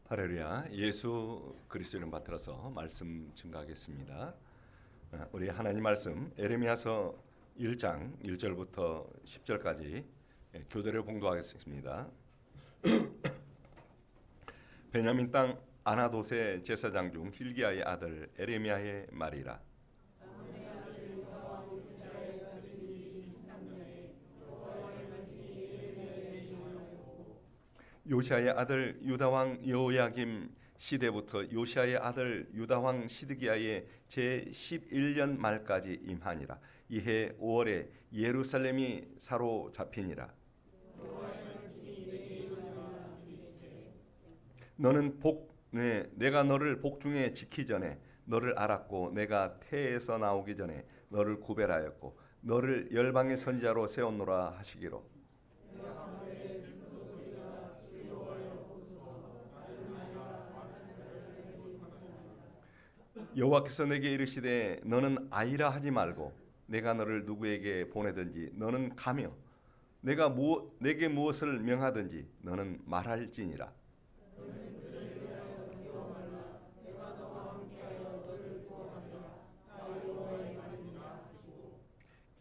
할렐루야. 예수 그리스도 이름 받들어서 말씀 증가하겠습니다. 우리 하나님 말씀 에레미야서 1장 1절부터 10절까지 교대로 봉독하겠습니다. 베냐민 땅 아나돗의 제사장 중 hil기야의 아들 에레미야의 말이라. 요시야의 아들 유다왕 여호야김 시대부터 요시야의 아들 유다왕 시드기야의 제11년 말까지 임하니라. 이해 5월에 예루살렘이 사로잡히니라. 너는 내가 너를 복중에 지키 전에 너를 알았고 내가 태에서 나오기 전에 너를 구별하였고 너를 열방의 선지자로 세웠노라 하시기로. 여호와께서 내게 이르시되 너는 아이라 하지 말고 내가 너를 누구에게 보내든지 너는 가며 내게 무엇을 명하든지 너는 말할지니라.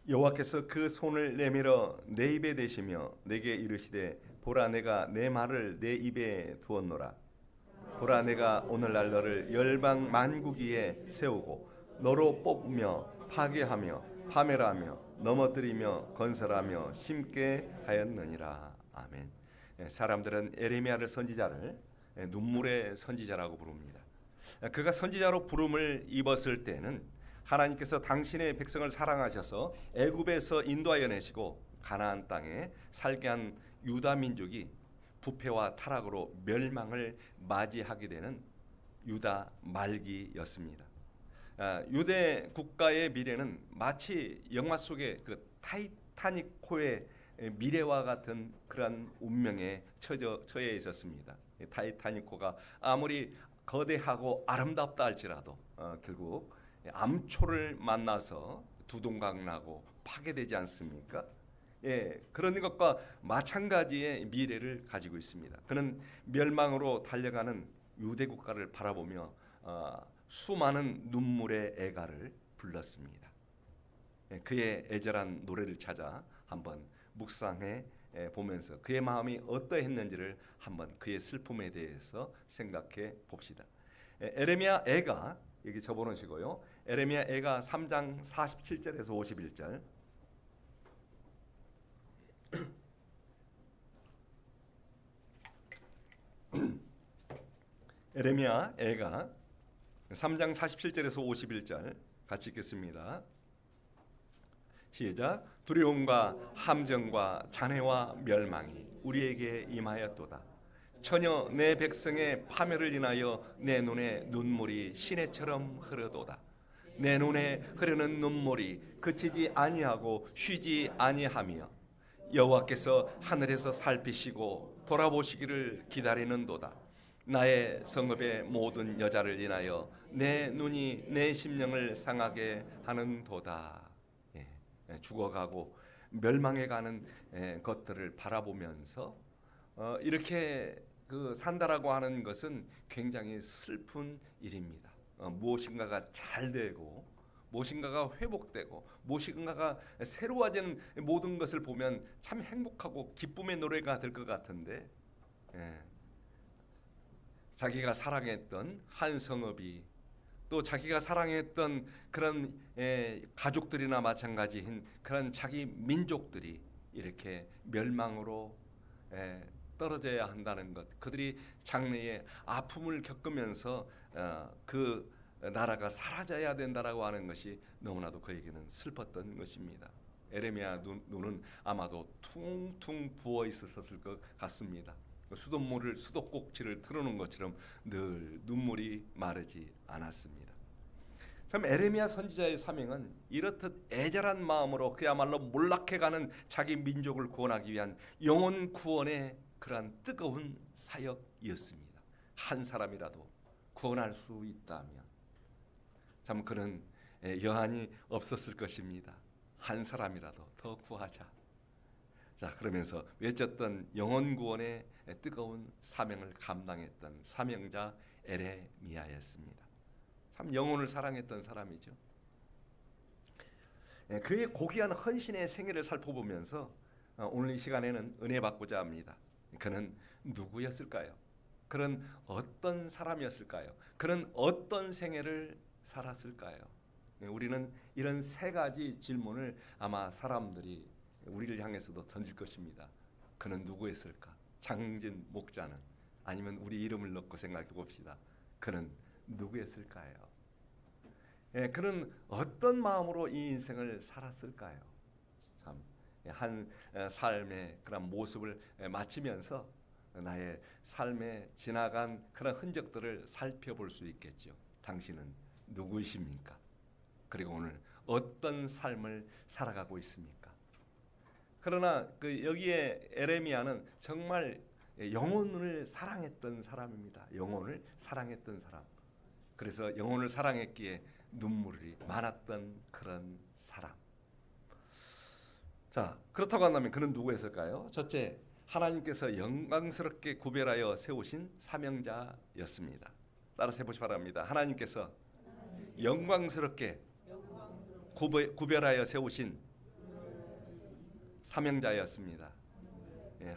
여호와께서 그 손을 내밀어 내 입에 대시며 내게 이르시되 보라 내가 내 말을 내 입에 두었노라. 보라 내가 오늘날 너를 열방 만국 위에 세우고 너로 뽑으며 파괴하며 파멸하며 넘어뜨리며 건설하며 심게 하였느니라. 아멘. 사람들은 에레미야를 선지자를 눈물의 선지자라고 부릅니다. 그가 선지자로 부름을 입었을 때는 하나님께서 당신의 백성을 사랑하셔서 애굽에서 인도하여 내시고 가나안 땅에 살게 한 유다 민족이 부패와 타락으로 멸망을 맞이하게 되는 유다 말기였습니다. 유대 국가의 미래는 마치 영화 속의 그 타이타닉호의 미래와 같은 그런 운명에 처해 있었습니다. 타이타닉호가 아무리 거대하고 아름답다 할지라도 결국 암초를 만나서 두동강 나고 파괴되지 않습니까? 그런 것과 마찬가지의 미래를 가지고 있습니다. 그는 멸망으로 달려가는 유대 국가를 바라보며 수많은 눈물의 애가를 불렀습니다. 그의 애절한 노래를 찾아 한번 묵상해 보면서 그의 마음이 어떠했는지를 한번 그의 슬픔에 대해서 생각해 봅시다. 에레미야 애가 여기 적어놓으시고요. 에레미야 애가 3장 47절에서 51절. 에레미야 애가 3장 47절에서 51절 같이 읽겠습니다. 시작. 두려움과 함정과 잔해와 멸망이 우리에게 임하였도다. 처녀 내 백성의 파멸을 인하여 내 눈에 눈물이 시내처럼 흐르도다. 내 눈에 흐르는 눈물이 그치지 아니하고 쉬지 아니하며 여호와께서 하늘에서 살피시고 돌아보시기를 기다리는도다. 나의 성읍의 모든 여자를 인하여 내 눈이 내 심령을 상하게 하는도다. 죽어가고 멸망해가는 것들을 바라보면서 이렇게 산다라고 하는 것은 굉장히 슬픈 일입니다. 무엇인가가 잘 되고 무엇인가가 회복되고 무엇인가가 새로워지는 모든 것을 보면 참 행복하고 기쁨의 노래가 될 것 같은데 자기가 사랑했던 한 성읍이 또 자기가 사랑했던 그런 가족들이나 마찬가지인 그런 자기 민족들이 이렇게 멸망으로 떨어져야 한다는 것, 그들이 장래에 아픔을 겪으면서 그 나라가 사라져야 된다라고 하는 것이 너무나도 그에게는 슬펐던 것입니다. 에레미야 눈은 아마도 퉁퉁 부어 있었을 것 같습니다. 수돗물을 수도꼭지를 틀어놓은 것처럼 늘 눈물이 마르지 않았습니다. 그럼 에레미야 선지자의 사명은 이렇듯 애절한 마음으로 그야말로 몰락해가는 자기 민족을 구원하기 위한 영혼 구원의 그러한 뜨거운 사역이었습니다. 한 사람이라도 구원할 수 있다면 참 그는 여한이 없었을 것입니다. 한 사람이라도 더 구하자. 자, 그러면서 외쳤던 영혼 구원의 뜨거운 사명을 감당했던 사명자 에레미야였습니다. 참 영혼을 사랑했던 사람이죠. 그의 고귀한 헌신의 생애를 살펴보면서 오늘 이 시간에는 은혜 받고자 합니다. 그는 누구였을까요? 그는 어떤 사람이었을까요? 그는 어떤 생애를 살았을까요? 우리는 이런 세 가지 질문을 아마 사람들이 우리를 향해서도 던질 것입니다. 그는 누구였을까? 장진 목자는, 아니면 우리 이름을 넣고 생각해 봅시다. 그는 누구였을까요? 그는 어떤 마음으로 이 인생을 살았을까요? 참, 한 삶의 그런 모습을 마치면서 나의 삶에 지나간 그런 흔적들을 살펴볼 수 있겠죠. 당신은 누구이십니까? 그리고 오늘 어떤 삶을 살아가고 있습니까? 그러나 여기에 에레미야는 정말 영혼을 사랑했던 사람입니다. 영혼을 사랑했던 사람. 그래서 영혼을 사랑했기에 눈물이 많았던 그런 사람. 자, 그렇다고 한다면 그는 누구였을까요? 첫째, 하나님께서 영광스럽게 구별하여 세우신 사명자였습니다. 따라서 해보시 바랍니다. 하나님께서 영광스럽게 구별하여 세우신 사명자였습니다.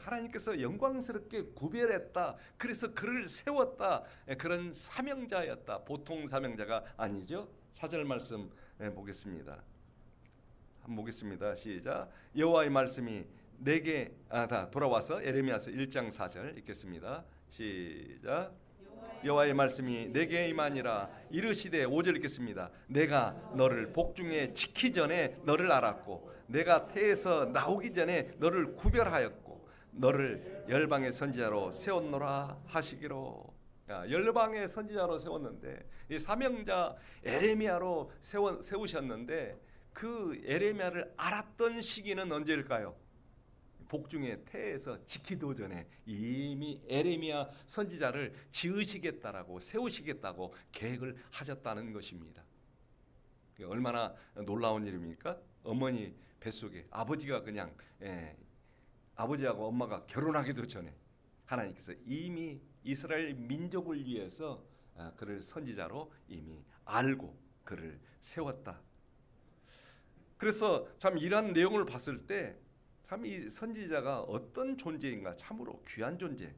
하나님께서 영광스럽게 구별했다. 그래서 그를 세웠다. 그런 사명자였다. 보통 사명자가 아니죠. 4절 말씀 보겠습니다. 한번 보겠습니다. 시작. 여호와의 말씀이 내게 다 돌아와서 에레미야서 1장 4절 읽겠습니다. 시작. 여호와의 말씀이 내게 임하니라. 이르시되 5절 읽겠습니다. 내가 너를 복중에 지키기 전에 너를 알았고 내가 태에서 나오기 전에 너를 구별하였고 너를 열방의 선지자로 세웠노라 하시기로. 열방의 선지자로 세웠는데 이 사명자 에레미야로 세우셨는데 그 에레미야를 알았던 시기는 언제일까요? 복중의 태에서 지키도 전에 이미 에레미야 선지자를 지으시겠다라고 세우시겠다고 계획을 하셨다는 것입니다. 얼마나 놀라운 일입니까? 어머니 뱃속에 아버지가 그냥 아버지하고 엄마가 결혼하기도 전에 하나님께서 이미 이스라엘 민족을 위해서 그를 선지자로 이미 알고 그를 세웠다. 그래서 참 이런 내용을 봤을 때 참 이 선지자가 어떤 존재인가, 참으로 귀한 존재,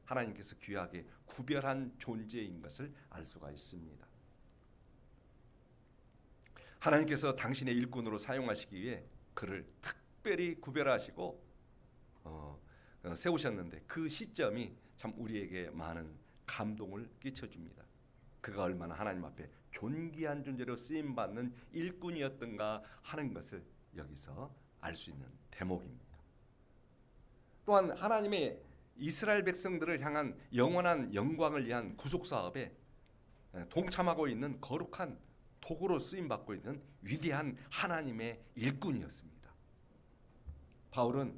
하나님께서 귀하게 구별한 존재인 것을 알 수가 있습니다. 하나님께서 당신의 일꾼으로 사용하시기 위해 그를 특별히 구별하시고 세우셨는데 그 시점이 참 우리에게 많은 감동을 끼쳐줍니다. 그가 얼마나 하나님 앞에 존귀한 존재로 쓰임받는 일꾼이었던가 하는 것을 여기서 알 수 있는 대목입니다. 또한 하나님의 이스라엘 백성들을 향한 영원한 영광을 위한 구속 사업에 동참하고 있는 거룩한 도구로 쓰임받고 있는 위대한 하나님의 일꾼이었습니다. 바울은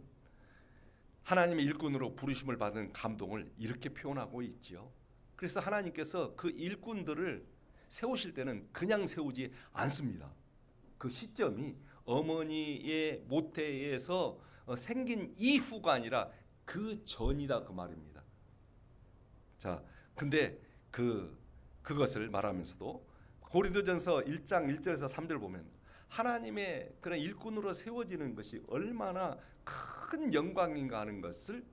하나님의 일꾼으로 부르심을 받은 감동을 이렇게 표현하고 있지요. 그래서 하나님께서 그 일꾼들을 세우실 때는 그냥 세우지 않습니다. 그 시점이 어머니의 모태에서 생긴 이후가 아니라 그 전이다 그 말입니다. 자, 근데 그것을 말하면서도 고린도전서 1장 1절에서 3절 보면 하나님의 그런 일꾼으로 세워지는 것이 얼마나 큰 영광인가 하는 것을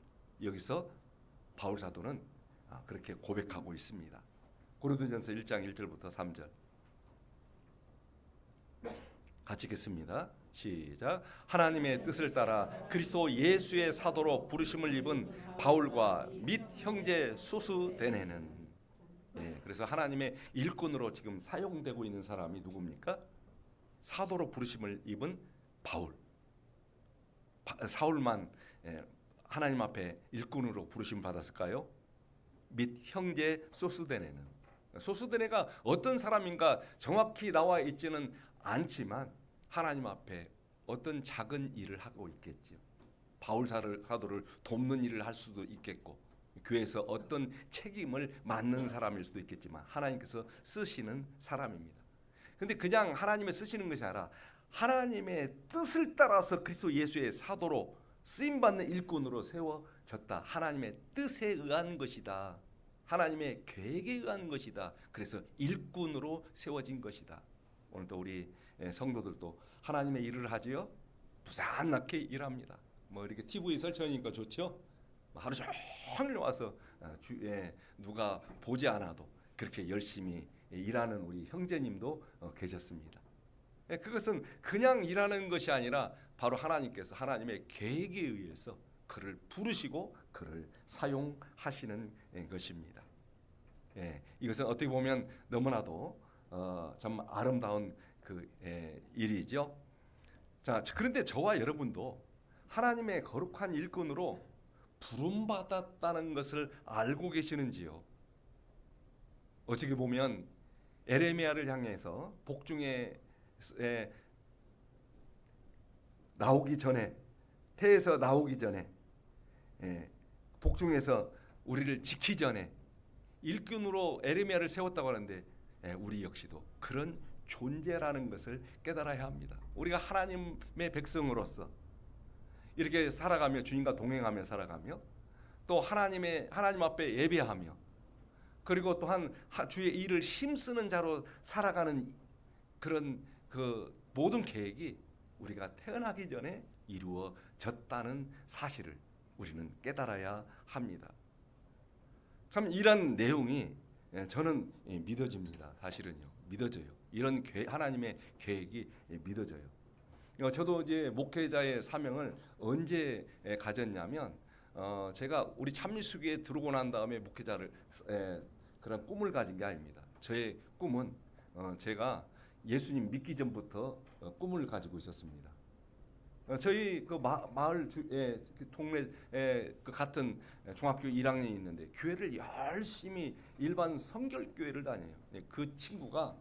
여기서 바울 사도는 그렇게 고백하고 있습니다. 고린도전서 1장 1절부터 3절 같이 읽겠습니다. 시작. 하나님의 뜻을 따라 그리스도 예수의 사도로 부르심을 입은 바울과 및 형제 소스데네는, 그래서 하나님의 일꾼으로 지금 사용되고 있는 사람이 누굽니까? 사도로 부르심을 입은 바울. 사울만 하나님 앞에 일꾼으로 부르심 받았을까요? 및 형제 소스데네는, 소스데네가 어떤 사람인가 정확히 나와 있지는 않지만 하나님 앞에 어떤 작은 일을 하고 있겠죠. 바울 사도를 돕는 일을 할 수도 있겠고 교회에서 어떤 책임을 맡는 사람일 수도 있겠지만 하나님께서 쓰시는 사람입니다. 근데 그냥 하나님의 쓰시는 것이 아니라 하나님의 뜻을 따라서 그리스도 예수의 사도로 쓰임받는 일꾼으로 세워졌다. 하나님의 뜻에 의한 것이다. 하나님의 계획에 의한 것이다. 그래서 일꾼으로 세워진 것이다. 오늘도 우리 성도들도 하나님의 일을 하지요. 부산나게 일합니다. 뭐 이렇게 TV 설치하니까 좋죠. 하루 종일 와서 누가 보지 않아도 그렇게 열심히 일하는 우리 형제님도 계셨습니다. 그것은 그냥 일하는 것이 아니라 바로 하나님께서 하나님의 계획에 의해서 그를 부르시고 그를 사용하시는 것입니다. 이것은 어떻게 보면 너무나도 참 아름다운 그 일이죠. 자, 그런데 저와 여러분도 하나님의 거룩한 일꾼으로 부름받았다는 것을 알고 계시는지요? 어떻게 보면 에레미야를 향해서 복중에 나오기 전에, 태에서 나오기 전에, 복중에서 우리를 지키기 전에 일꾼으로 에레미야를 세웠다고 하는데 우리 역시도 그런 존재라는 것을 깨달아야 합니다. 우리가 하나님의 백성으로서 이렇게 살아가며 주님과 동행하며 살아가며 또 하나님 앞에 예배하며 그리고 또한 주의 일을 힘쓰는 자로 살아가는 그런 그 모든 계획이 우리가 태어나기 전에 이루어졌다는 사실을 우리는 깨달아야 합니다. 참 이런 내용이 저는 믿어집니다. 사실은요, 믿어져요. 이런 하나님의 계획이 믿어져요. 저도 이제 목회자의 사명을 언제 가졌냐면 제가 우리 참미숙에 들어오고 난 다음에 목회자를 그런 꿈을 가진 게 아닙니다. 저의 꿈은 제가 예수님 믿기 전부터 꿈을 가지고 있었습니다. 저희 그 마을 동네 그 같은 중학교 1학년이 있는데 교회를 열심히 일반 성결교회를 다녀요. 그 친구가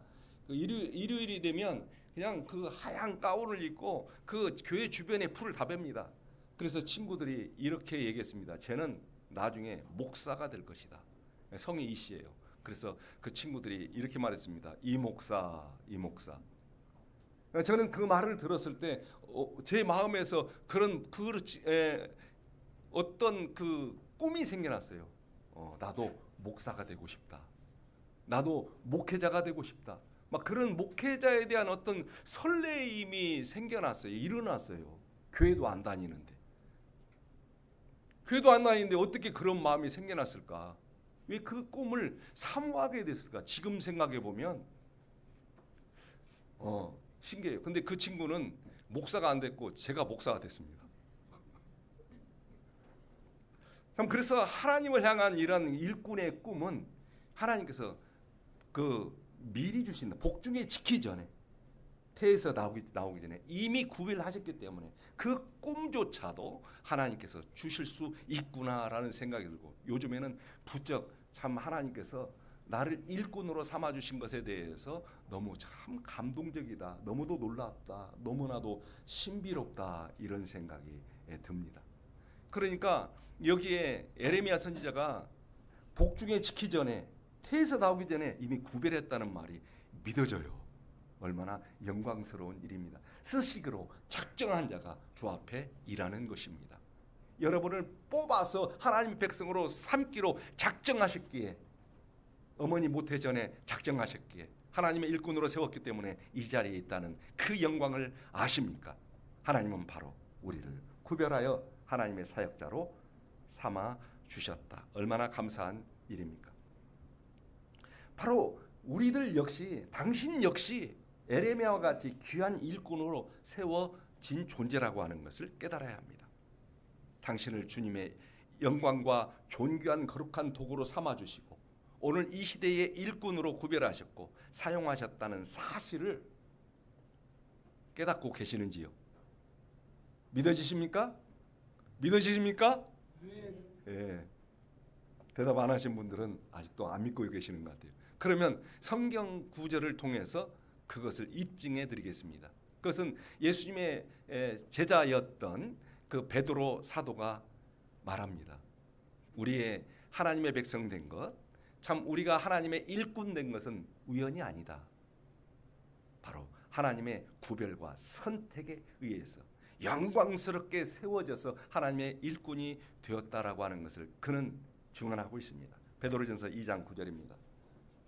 그 일요일이 되면 그냥 그 하얀 가운을 입고 그 교회 주변에 풀을 다 뺍니다. 그래서 친구들이 이렇게 얘기했습니다. 쟤는 나중에 목사가 될 것이다. 성이 이씨예요. 그래서 그 친구들이 이렇게 말했습니다. 이 목사. 저는 그 말을 들었을 때 제 마음에서 어떤 그 꿈이 생겨났어요. 나도 목사가 되고 싶다. 나도 목회자가 되고 싶다. 막 그런 목회자에 대한 어떤 설레임이 생겨났어요. 일어났어요. 교회도 안 다니는데 어떻게 그런 마음이 생겨났을까? 왜 그 꿈을 사모하게 됐을까? 지금 생각해 보면 신기해요. 근데 그 친구는 목사가 안 됐고 제가 목사가 됐습니다. 참 그래서 하나님을 향한 이런 일꾼의 꿈은 하나님께서 그 미리 주신다. 복중에 지키기 전에 태에서 나오기 전에 이미 구별하셨기 때문에 그 꿈조차도 하나님께서 주실 수 있구나라는 생각이 들고 요즘에는 부쩍 참 하나님께서 나를 일꾼으로 삼아 주신 것에 대해서 너무 참 감동적이다. 너무도 놀랍다. 너무나도 신비롭다. 이런 생각이 듭니다. 그러니까 여기에 에레미야 선지자가 복중에 지키기 전에 태에서 나오기 전에 이미 구별했다는 말이 믿어져요. 얼마나 영광스러운 일입니다. 스식으로 작정한 자가 주 앞에 일하는 것입니다. 여러분을 뽑아서 하나님의 백성으로 삼기로 작정하셨기에 어머니 모태 전에 작정하셨기에 하나님의 일꾼으로 세웠기 때문에 이 자리에 있다는 그 영광을 아십니까? 하나님은 바로 우리를 구별하여 하나님의 사역자로 삼아 주셨다. 얼마나 감사한 일입니까? 바로 우리들 역시 당신 역시 에레미야와 같이 귀한 일꾼으로 세워진 존재라고 하는 것을 깨달아야 합니다. 당신을 주님의 영광과 존귀한 거룩한 도구로 삼아주시고 오늘 이 시대의 일꾼으로 구별하셨고 사용하셨다는 사실을 깨닫고 계시는지요? 믿어지십니까? 예. 대답 안 하신 분들은 아직도 안 믿고 계시는 것 같아요. 그러면 성경 구절을 통해서 그것을 입증해 드리겠습니다. 그것은 예수님의 제자였던 그 베드로 사도가 말합니다. 우리의 하나님의 백성 된 것, 참 우리가 하나님의 일꾼 된 것은 우연이 아니다. 바로 하나님의 구별과 선택에 의해서 영광스럽게 세워져서 하나님의 일꾼이 되었다라고 하는 것을 그는 증언하고 있습니다. 베드로전서 2장 9절입니다.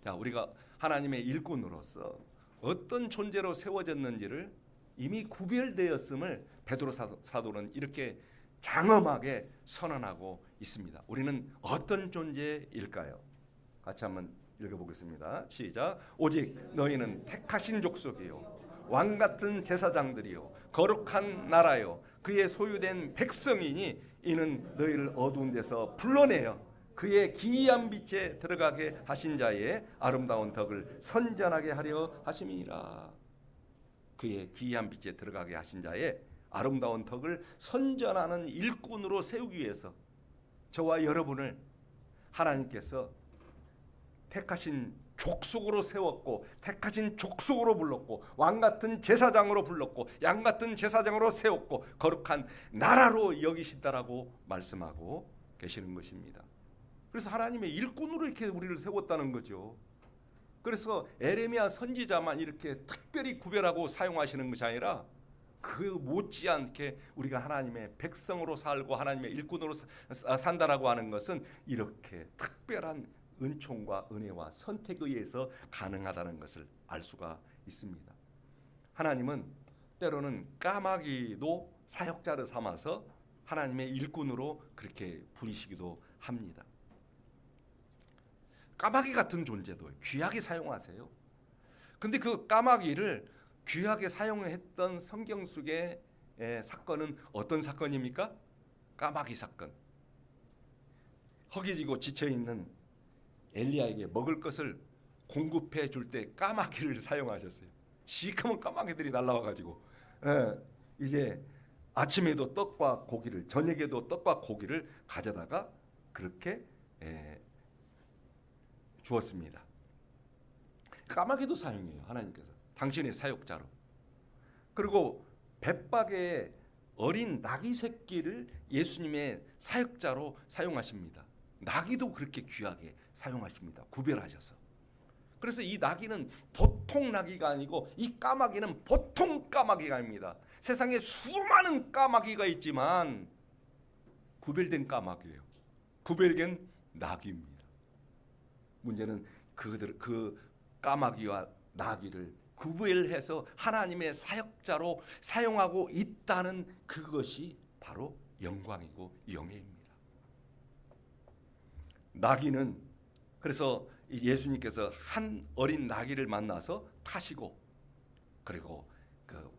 자, 우리가 하나님의 일꾼으로서 어떤 존재로 세워졌는지를 이미 구별되었음을 베드로 사도는 이렇게 장엄하게 선언하고 있습니다. 우리는 어떤 존재일까요? 같이 한번 읽어보겠습니다. 시작. 오직 너희는 택하신 족속이요 왕같은 제사장들이요 거룩한 나라요 그의 소유된 백성이니 이는 너희를 어두운 데서 불러내어 그의 기이한 빛에 들어가게 하신 자의 아름다운 덕을 선전하게 하려 하심이니라. 그의 기이한 빛에 들어가게 하신 자의 아름다운 덕을 선전하는 일꾼으로 세우기 위해서 저와 여러분을 하나님께서 택하신 족속으로 세웠고 택하신 족속으로 불렀고 왕같은 제사장으로 불렀고 양같은 제사장으로 세웠고 거룩한 나라로 여기신다라고 말씀하고 계시는 것입니다. 그래서 하나님의 일꾼으로 이렇게 우리를 세웠다는 거죠. 그래서 에레미야 선지자만 이렇게 특별히 구별하고 사용하시는 것이 아니라 그 못지않게 우리가 하나님의 백성으로 살고 하나님의 일꾼으로 산다라고 하는 것은 이렇게 특별한 은총과 은혜와 선택에 의해서 가능하다는 것을 알 수가 있습니다. 하나님은 때로는 까마귀도 사역자를 삼아서 하나님의 일꾼으로 그렇게 부리시기도 합니다. 까마귀 같은 존재도 귀하게 사용하세요. 근데 그 까마귀를 귀하게 사용했던 성경 속의 사건은 어떤 사건입니까? 까마귀 사건. 허기지고 지쳐있는 엘리야에게 먹을 것을 공급해 줄 때 까마귀를 사용하셨어요. 시커먼 까마귀들이 날라와가지고 이제 아침에도 떡과 고기를 저녁에도 떡과 고기를 가져다가 그렇게 주었습니다. 까마귀도 사용해요. 하나님께서 당신의 사역자로. 그리고 벳박의 어린 나귀 새끼를 예수님의 사역자로 사용하십니다. 나귀도 그렇게 귀하게 사용하십니다. 구별하셔서. 그래서 이 나귀는 보통 나귀가 아니고 이 까마귀는 보통 까마귀가 아닙니다. 세상에 수많은 까마귀가 있지만 구별된 까마귀예요. 구별된 나귀입니다. 문제는 그 까마귀와 나귀를 구별해서 하나님의 사역자로 사용하고 있다는 그것이 바로 영광이고 영예입니다. 나귀는 그래서 예수님께서 한 어린 나귀를 만나서 타시고 그리고 그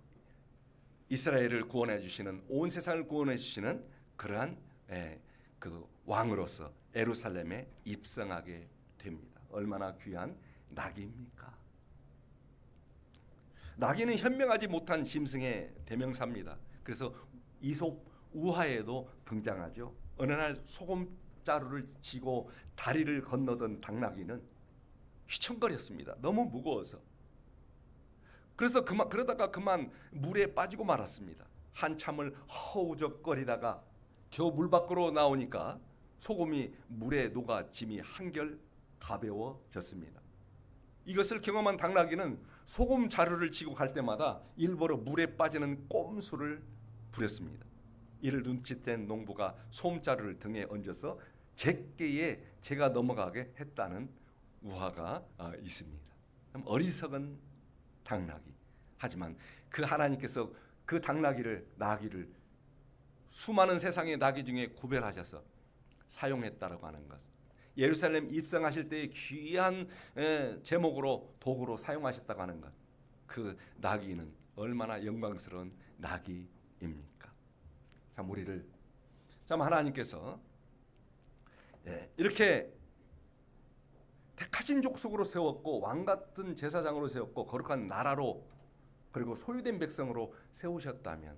이스라엘을 구원해 주시는 온 세상을 구원해 주시는 그러한 그 왕으로서 예루살렘에 입성하게 됩니다. 얼마나 귀한 나귀입니까? 나귀는 현명하지 못한 짐승의 대명사입니다. 그래서 이솝 우화에도 등장하죠. 어느 날 소금자루를 지고 다리를 건너던 당나귀는 휘청거렸습니다. 너무 무거워서. 그래서 그러다가 그만 물에 빠지고 말았습니다. 한참을 허우적거리다가 겨우 물 밖으로 나오니까 소금이 물에 녹아 짐이 한결 가벼워졌습니다. 이것을 경험한 당나귀는 소금 자루를 지고 갈 때마다 일부러 물에 빠지는 꼼수를 부렸습니다. 이를 눈치챈 농부가 소금자루를 등에 얹어서 제께에 제가 넘어가게 했다는 우화가 있습니다. 어리석은 당나귀. 하지만 그 하나님께서 그 나귀를 수많은 세상의 나귀 중에 구별하셔서 사용했다라고 하는 것. 예루살렘 입성하실 때의 귀한 제목으로 도구로 사용하셨다고 하는 것. 그 나귀는 얼마나 영광스러운 나귀입니까? 참 하나님께서 이렇게 택하신 족속으로 세웠고 왕같은 제사장으로 세웠고 거룩한 나라로 그리고 소유된 백성으로 세우셨다면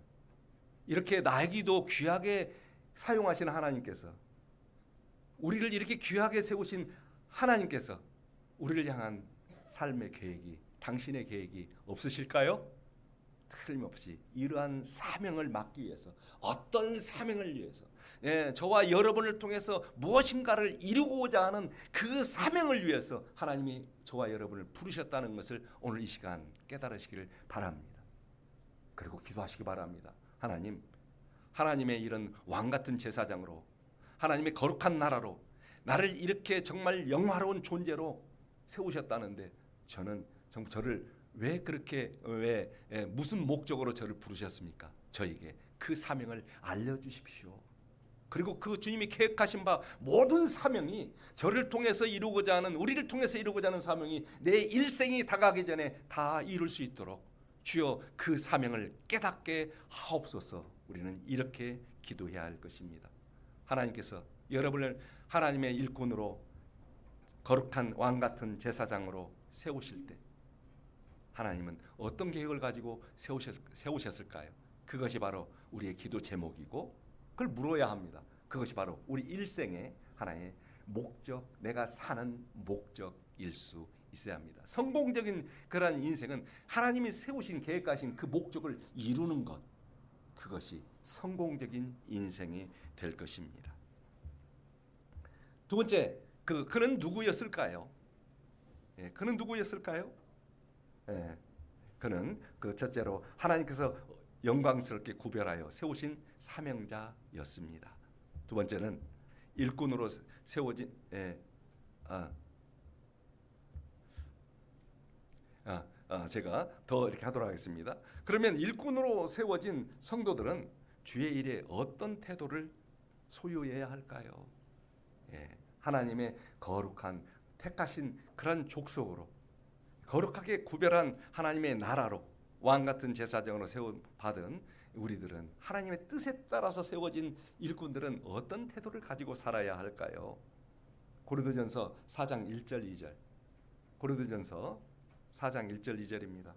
이렇게 나귀도 귀하게 사용하시는 하나님께서 우리를 이렇게 귀하게 세우신 하나님께서 우리를 향한 삶의 계획이 당신의 계획이 없으실까요? 틀림없이 이러한 사명을 맡기 위해서 어떤 사명을 위해서 저와 여러분을 통해서 무엇인가를 이루고자 하는 그 사명을 위해서 하나님이 저와 여러분을 부르셨다는 것을 오늘 이 시간 깨달으시기를 바랍니다. 그리고 기도하시기 바랍니다. 하나님의 이런 왕 같은 제사장으로, 하나님의 거룩한 나라로 나를 이렇게 정말 영화로운 존재로 세우셨다는데 저를 왜 그렇게 무슨 목적으로 저를 부르셨습니까? 저에게 그 사명을 알려주십시오. 그리고 그 주님이 계획하신 바 모든 사명이 저를 통해서 이루고자 하는, 우리를 통해서 이루고자 하는 사명이 내 일생이 다가기 전에 다 이룰 수 있도록 주여 그 사명을 깨닫게 하옵소서. 우리는 이렇게 기도해야 할 것입니다. 하나님께서 여러분을 하나님의 일꾼으로, 거룩한 왕 같은 제사장으로 세우실 때 하나님은 어떤 계획을 가지고 세우셨을까요? 그것이 바로 우리의 기도 제목이고, 그걸 물어야 합니다. 그것이 바로 우리 일생의 하나의 목적, 내가 사는 목적일 수 있어야 합니다. 성공적인 그러한 인생은 하나님이 세우신, 계획하신 그 목적을 이루는 것, 그것이 성공적인 인생이 될 것입니다. 두 번째, 그는 누구였을까요? 그는 누구였을까요? 그는 첫째로 하나님께서 영광스럽게 구별하여 세우신 사명자였습니다. 두 번째는 일꾼으로 세워진 제가 더 이렇게 하도록 하겠습니다. 그러면 일꾼으로 세워진 성도들은 주의 일에 어떤 태도를 소유해야 할까요? 하나님의 거룩한 택하신 그런 족속으로, 거룩하게 구별한 하나님의 나라로, 왕 같은 제사장으로 세워받은 우리들은, 하나님의 뜻에 따라서 세워진 일꾼들은 어떤 태도를 가지고 살아야 할까요? 고린도전서 4장 1절 2절. 고린도전서 4장 1절 2절입니다.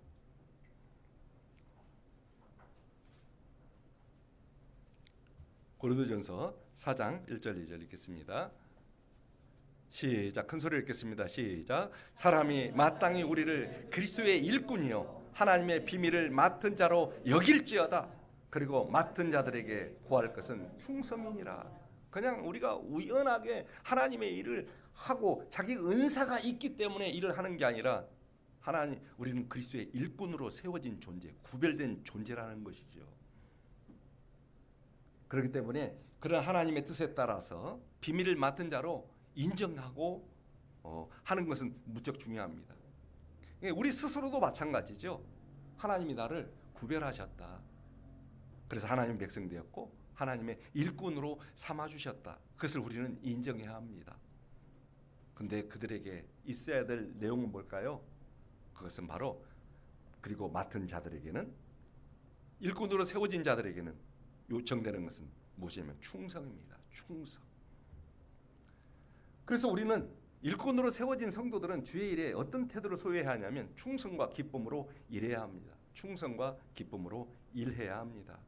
고린도전서 4장 1절 2절 읽겠습니다. 시작. 큰 소리로 읽겠습니다. 시작. 사람이 마땅히 우리를 그리스도의 일꾼이요 하나님의 비밀을 맡은 자로 여길지어다. 그리고 맡은 자들에게 구할 것은 충성이니라. 그냥 우리가 우연하게 하나님의 일을 하고 자기 은사가 있기 때문에 일을 하는 게 아니라, 우리는 그리스도의 일꾼으로 세워진 존재, 구별된 존재라는 것이죠. 그렇기 때문에 그런 하나님의 뜻에 따라서 비밀을 맡은 자로 인정하고 하는 것은 무척 중요합니다. 우리 스스로도 마찬가지죠. 하나님이 나를 구별하셨다. 그래서 하나님 백성 되었고 하나님의 일꾼으로 삼아주셨다. 그것을 우리는 인정해야 합니다. 근데 그들에게 있어야 될 내용은 뭘까요? 그것은 바로, 그리고 맡은 자들에게는, 일꾼으로 세워진 자들에게는 요청되는 것은 무엇이냐면 충성입니다. 충성. 그래서 우리는 일꾼으로 세워진 성도들은 주의 일에 어떤 태도를 소유해야 하냐면 충성과 기쁨으로 일해야 합니다. 충성과 기쁨으로 일해야 합니다.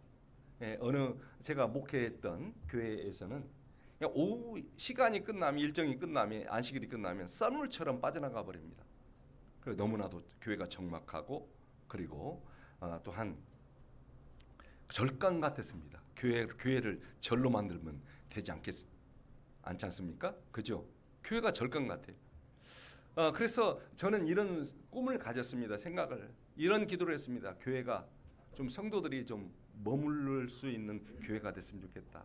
제가 목회했던 교회에서는 오후 시간이 끝나면, 일정이 끝나면, 안식일이 끝나면 썰물처럼 빠져나가 버립니다. 그리고 너무나도 교회가 적막하고, 그리고 또한 절강 같았습니다. 교회를 절로 만들면 되지 않지 않습니까? 그죠? 교회가 절강 같아요. 그래서 저는 이런 꿈을 가졌습니다. 생각을, 이런 기도를 했습니다. 교회가 좀, 성도들이 좀 머무를 수 있는 교회가 됐으면 좋겠다.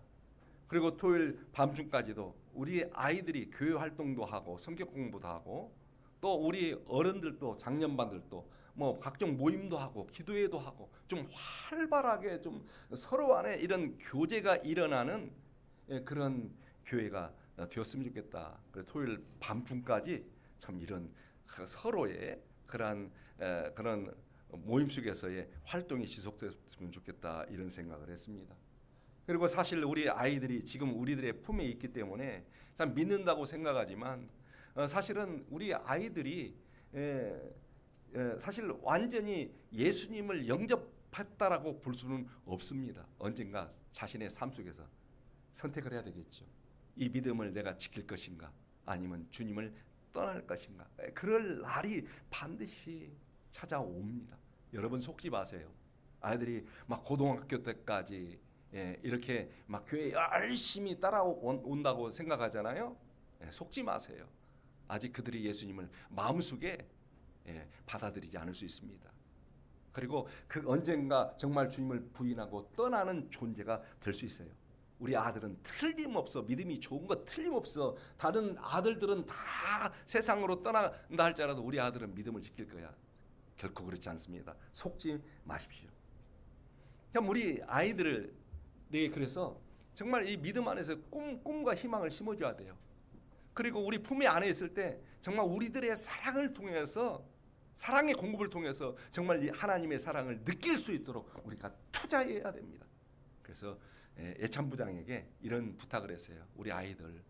그리고 토요일 밤중까지도 우리 아이들이 교회 활동도 하고 성경 공부도 하고, 또 우리 어른들도, 장년반들도 뭐 각종 모임도 하고 기도회도 하고, 좀 활발하게 좀 서로 안에 이런 교제가 일어나는 그런 교회가 되었으면 좋겠다. 그래서 토요일 밤중까지 참 이런 서로의 그런 모임 속에서의 활동이 지속됐으면 좋겠다, 이런 생각을 했습니다. 그리고 사실 우리 아이들이 지금 우리들의 품에 있기 때문에 참 믿는다고 생각하지만, 사실은 우리 아이들이 사실 완전히 예수님을 영접했다라고 볼 수는 없습니다. 언젠가 자신의 삶 속에서 선택을 해야 되겠죠. 이 믿음을 내가 지킬 것인가, 아니면 주님을 떠날 것인가. 그럴 날이 반드시 찾아옵니다. 여러분 속지 마세요. 아이들이 막 고등학교 때까지 이렇게 막 교회 열심히 따라온다고 생각하잖아요. 속지 마세요. 아직 그들이 예수님을 마음속에 받아들이지 않을 수 있습니다. 그리고 그 언젠가 정말 주님을 부인하고 떠나는 존재가 될 수 있어요. 우리 아들은 틀림없어 믿음이 좋은 거 틀림없어. 다른 아들들은 다 세상으로 떠난다 할지라도 우리 아들은 믿음을 지킬 거야. 결코 그렇지 않습니다. 속지 마십시오. 그럼 우리 아이들에게 그래서 정말 이 믿음 안에서 꿈과 희망을 심어줘야 돼요. 그리고 우리 품에 안에 있을 때 정말 우리들의 사랑을 통해서 사랑의 공급을 통해서 정말 이 하나님의 사랑을 느낄 수 있도록 우리가 투자해야 됩니다. 그래서 예찬 부장에게 이런 부탁을 했어요. 우리 아이들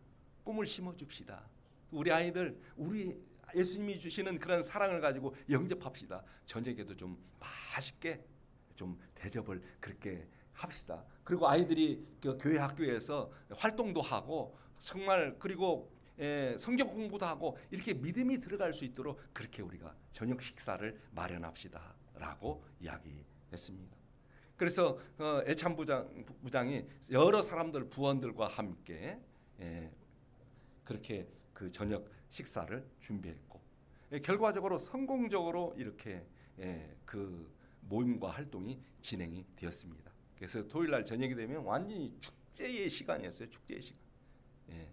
꿈을 심어줍시다. 우리 아이들 우리 예수님이 주시는 그런 사랑을 가지고 영접합시다. 저녁에도 좀 맛있게 좀 대접을 그렇게 합시다. 그리고 아이들이 그 교회 학교에서 활동도 하고 정말 그리고 성경 공부도 하고 이렇게 믿음이 들어갈 수 있도록 그렇게 우리가 저녁 식사를 마련합시다라고 이야기했습니다. 그래서 애찬 부장이 여러 사람들 부원들과 함께 그렇게 그 저녁 식사를 준비했고 결과적으로 성공적으로 이렇게 그 모임과 활동이 진행이 되었습니다. 그래서 토요일 날 저녁이 되면 완전히 축제의 시간이었어요. 축제의 시간.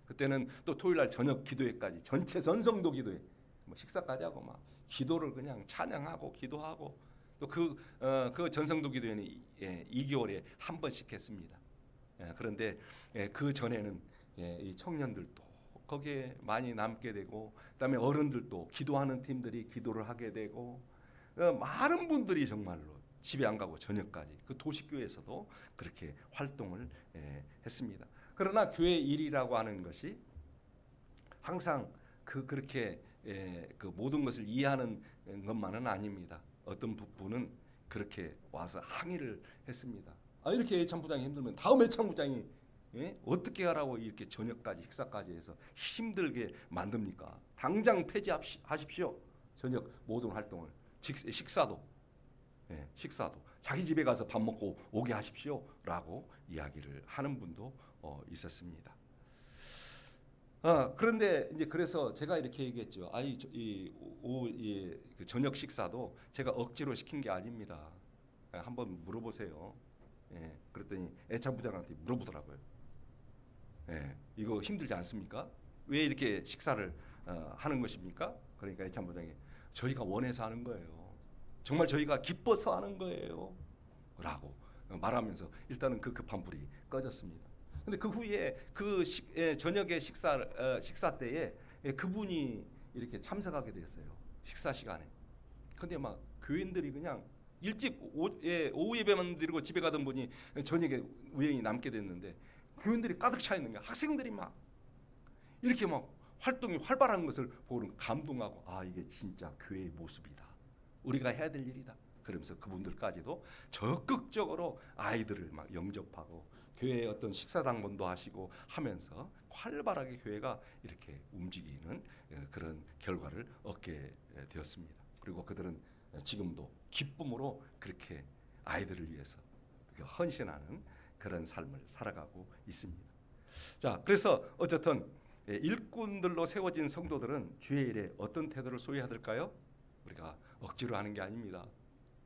그때는 또 토요일 날 저녁 기도회까지 전체 전성도 기도회 뭐 식사까지 하고 막 기도를 그냥 찬양하고 기도하고 또 그 전성도 기도회는 2개월에 한 번씩 했습니다. 그런데 그 전에는 이 청년들도 거기에 많이 남게 되고 그다음에 어른들도 기도하는 팀들이 기도를 하게 되고 많은 분들이 정말로 집에 안 가고 저녁까지 그 도시교회에서도 그렇게 활동을 했습니다. 그러나 교회 일이라고 하는 것이 항상 그렇게 그 모든 것을 이해하는 것만은 아닙니다. 어떤 분은 그렇게 와서 항의를 했습니다. 이렇게 예찬 부장이 힘들면 다음 예찬 부장이 어떻게 하라고 이렇게 저녁까지 식사까지 해서 힘들게 만듭니까? 당장 폐지하십시오. 저녁 모든 활동을 식사도 자기 집에 가서 밥 먹고 오게 하십시오라고 이야기를 하는 분도 있었습니다. 그런데 이제 그래서 제가 이렇게 얘기했죠. 그 저녁 식사도 제가 억지로 시킨 게 아닙니다. 한번 물어보세요. 그랬더니 애찬 부장한테 물어보더라고요. 이거 힘들지 않습니까? 왜 이렇게 식사를 하는 것입니까? 그러니까 애찬 부장이 저희가 원해서 하는 거예요. 정말 저희가 기뻐서 하는 거예요. 라고 말하면서 일단은 그 급한 불이 꺼졌습니다. 근데 그 후에 저녁에 식사 때에 그분이 이렇게 참석하게 됐어요. 식사 시간에. 근데 막 교인들이 그냥 일찍 오후 예배만 드리고 집에 가던 분이 저녁에 우연히 남게 됐는데 교인들이 가득 차 있는 거야. 학생들이 막 이렇게 막 활동이 활발한 것을 보고 감동하고 이게 진짜 교회의 모습이다. 우리가 해야 될 일이다. 그러면서 그분들까지도 적극적으로 아이들을 막 영접하고 교회의 어떤 식사당번도 하시고 하면서 활발하게 교회가 이렇게 움직이는 그런 결과를 얻게 되었습니다. 그리고 그들은 지금도 기쁨으로 그렇게 아이들을 위해서 헌신하는 그런 삶을 살아가고 있습니다. 자, 그래서 어쨌든 일꾼들로 세워진 성도들은 주의 일에 어떤 태도를 소유해야 될까요? 우리가 억지로 하는 게 아닙니다.